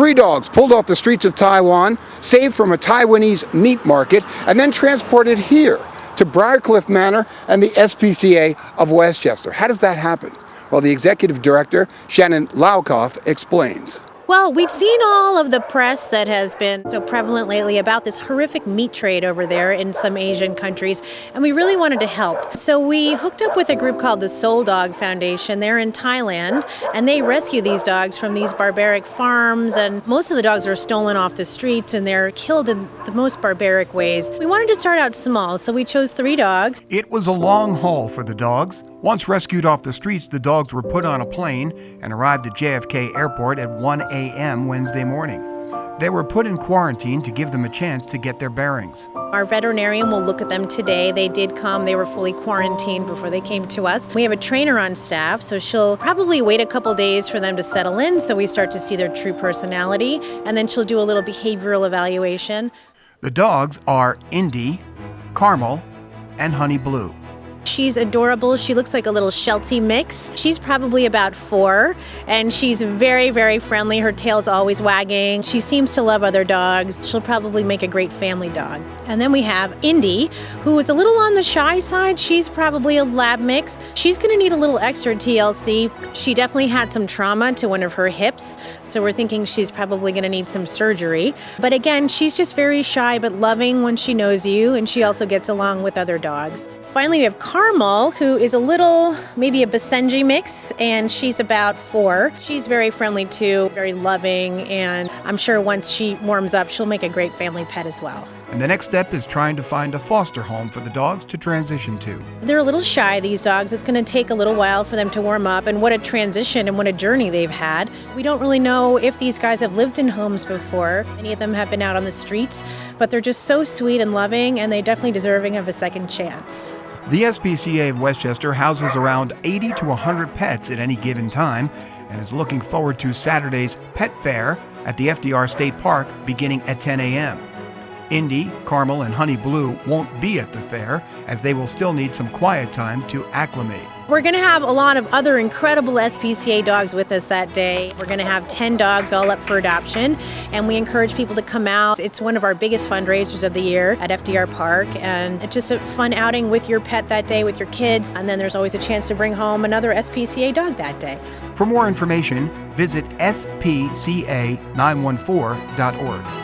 3 dogs pulled off the streets of Taiwan, saved from a Taiwanese meat market, and then transported here to Briarcliff Manor and the SPCA of Westchester. How does that happen? Well, the executive director, Shannon Laukoff, explains. Well, we've seen all of the press that has been so prevalent lately about this horrific meat trade over there in some Asian countries, and we really wanted to help. So we hooked up with a group called the Soul Dog Foundation. They're in Thailand, and they rescue these dogs from these barbaric farms, and most of the dogs are stolen off the streets, and they're killed in the most barbaric ways. We wanted to start out small, so we chose 3 dogs. It was a long haul for the dogs. Once rescued off the streets, the dogs were put on a plane and arrived at JFK Airport at 1 a.m. Wednesday morning. They were put in quarantine to give them a chance to get their bearings. Our veterinarian will look at them today. They did come. They were fully quarantined before they came to us. We have a trainer on staff, so she'll probably wait a couple days for them to settle in so we start to see their true personality, and then she'll do a little behavioral evaluation. The dogs are Indy, Caramel, and Honey Blue. She's adorable. She looks like a little Sheltie mix. She's probably about 4, and she's very, very friendly. Her tail's always wagging. She seems to love other dogs. She'll probably make a great family dog. And then we have Indy, who is a little on the shy side. She's probably a lab mix. She's going to need a little extra TLC. She definitely had some trauma to one of her hips, so we're thinking she's probably going to need some surgery. But again, she's just very shy but loving when she knows you, and she also gets along with other dogs. Finally, we have Caramel, who is a little, maybe a Basenji mix, and she's about 4. She's very friendly too, very loving, and I'm sure once she warms up, she'll make a great family pet as well. And the next step is trying to find a foster home for the dogs to transition to. They're a little shy, these dogs. It's going to take a little while for them to warm up, and what a transition and what a journey they've had. We don't really know if these guys have lived in homes before. Many of them have been out on the streets, but they're just so sweet and loving, and they're definitely deserving of a second chance. The SPCA of Westchester houses around 80 to 100 pets at any given time and is looking forward to Saturday's Pet Fair at the FDR State Park beginning at 10 a.m. Indy, Caramel, and Honey Blue won't be at the fair as they will still need some quiet time to acclimate. We're going to have a lot of other incredible SPCA dogs with us that day. We're going to have 10 dogs all up for adoption, and we encourage people to come out. It's one of our biggest fundraisers of the year at FDR Park, and it's just a fun outing with your pet that day, with your kids, and then there's always a chance to bring home another SPCA dog that day. For more information, visit spca914.org.